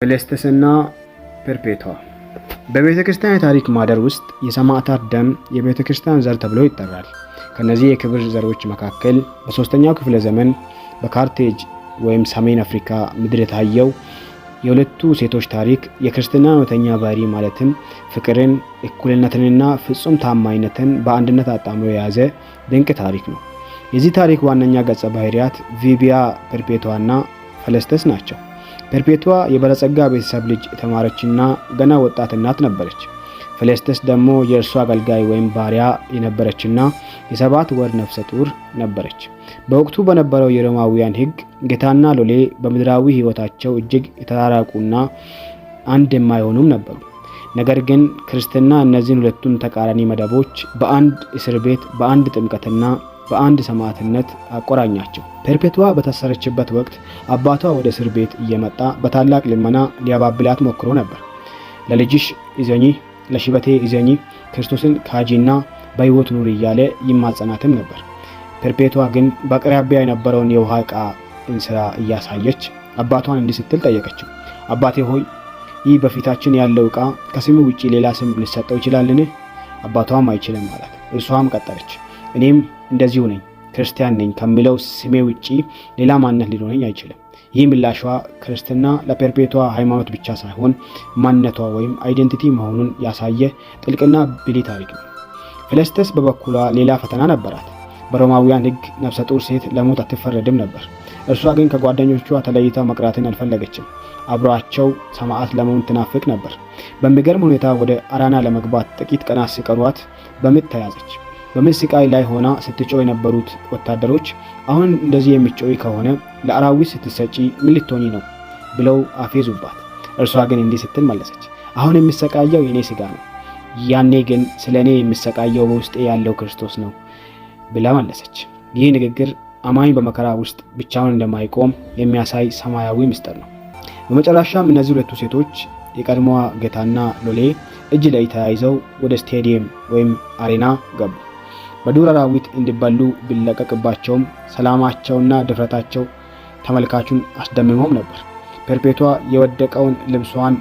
ፌለስተስና ፐርፔቷ በቤተ ክርስቲያን የታሪክ ማህደር ውስጥ የሰማዕታት ደም የቤተ ክርስቲያን ዘር ተብሎ ይጠራል። ከነዚህ የክብር ዘሮች መካከል በ3ኛው ክፍለ ዘመን በካርቴጅ ወይም ሰሜን አፍሪካ ምድር የታየው የሁለቱ ሴቶች ታሪክ የክርስትና እውነተኛ ባህሪ ማለትም ፍቅርን፣ እኩልነትንና ፍጹም ታማኝነትን በአንድነት አጣምሮ የያዘ ድንቅ ታሪክ ነው። የዚህ ታሪክ ዋነኛ ገጸ ባህሪያት ቪቢያ፣ ፐርፔቷና ፌለስተስ ናቸው። ፐርፔቷ የበለጸጋ ቤተሰብ ልጅ የተማረችና ገና ወጣት እናት ነበረች። ፌለስተስ ደግሞ የእርሷ አገልጋይ ወይም ባሪያ የነበረችና የ7 ወር ነፍሰ ጡር ነበረች። በወቅቱ በነበረው የሮማውያን ሕግ ጌታና ሎሌ በምድራዊ ሕይወታቸው እጅግ የተራራቁና አንድ የማይሆኑም ነበሩ። ነገር ግን ክርስትና እነዚህን ሁለቱን ተቃራኒ መደቦች በአንድ እስር ቤት፣ በአንድ ጥምቀትና በአንድ ሰማዕትነት አቆራኛቸው። ፐርፔቷ በታሰረችበት ወቅት አባቷ ወደ እስር ቤት እየመጣ በታላቅ ልመና ሊያባብላት ሞክሮ ነበር። ለልጅሽ እዘኚ፣ ለሽበቴ እዘኚ፣ ክርስቶስን ካጂና በሕይወት ኑሪ እያለ ይማጸናትም ነበር። ፐርፔቷ ግን በአቅራቢያ የነበረውን የውሃ ዕቃ እንስራ እያሳየች አባቷን እንዲህ ስትል ጠየቀችው። አባቴ ሆይ፣ ይህ በፊታችን ያለው ዕቃ ከስሙ ውጪ ሌላ ስም ሊሰጠው ይችላልን? አባቷም አይችልም አላት። እርሷም ቀጠለች፣ እኔም እንደዚሁ ነኝ፣ ክርስቲያን ነኝ ከሚለው ስሜ ውጪ ሌላ ማንነት ሊኖረኝ አይችልም። ይህ ምላሿ ክርስትና ለፐርፔቷ ሃይማኖት ብቻ ሳይሆን ማንነቷ ወይም አይዴንቲቲ መሆኑን ያሳየ ጥልቅና ብልህ ታሪክ ነው። ፌለስተስ በበኩሏ ሌላ ፈተና ነበራት። በሮማውያን ሕግ ነፍሰ ጡር ሴት ለሞት አትፈረድም ነበር። እርሷ ግን ከጓደኞቿ ተለይታ መቅራትን አልፈለገችም። አብሯቸው ሰማዕት ለመሆን ትናፍቅ ነበር። በሚገርም ሁኔታ ወደ አራና ለመግባት ጥቂት ቀናት ሲቀሯት በምጥ ተያዘች። በምጥ ስቃይ ላይ ሆና ስትጮህ የነበሩት ወታደሮች አሁን እንደዚህ የሚጮህ ከሆነ ለአራዊት ስትሰጪ ምን ልትሆኚ ነው ብለው አፌዙባት። እርሷ ግን እንዲህ ስትል መለሰች፣ አሁን የሚሰቃየው የኔ ስጋ ነው፣ ያኔ ግን ስለ እኔ የሚሰቃየው በውስጤ ያለው ክርስቶስ ነው ብላ መለሰች። ይህ ንግግር አማኝ በመከራ ውስጥ ብቻውን እንደማይቆም የሚያሳይ ሰማያዊ ምስጢር ነው። በመጨረሻም እነዚህ ሁለቱ ሴቶች የቀድሞዋ ጌታና ሎሌ እጅ ላይ ተያይዘው ወደ ስቴዲየም ወይም አሬና ገቡ። በዱር አራዊት እንዲበሉ ቢለቀቅባቸውም ሰላማቸውና ድፍረታቸው ተመልካቹን አስደምሞም ነበር። ፐርፔቷ የወደቀውን ልብሷን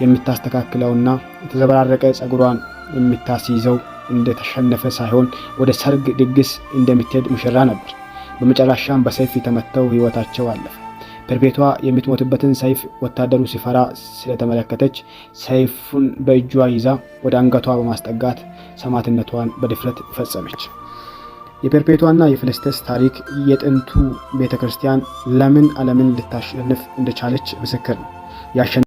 የምታስተካክለውና የተዘበራረቀ ጸጉሯን የምታስይዘው እንደተሸነፈ ሳይሆን ወደ ሰርግ ድግስ እንደምትሄድ ሙሽራ ነበር። በመጨረሻም በሰይፍ ተመተው ሕይወታቸው አለፈ። ፐርፔቷ የምትሞትበትን ሰይፍ ወታደሩ ሲፈራ ስለተመለከተች ሰይፉን በእጇ ይዛ ወደ አንገቷ በማስጠጋት ሰማዕትነቷን በድፍረት ፈጸመች። የፐርፔቷና የፌለስተስ ታሪክ የጥንቱ ቤተክርስቲያን ለምን ዓለምን ልታሸንፍ እንደቻለች ምስክር ነው።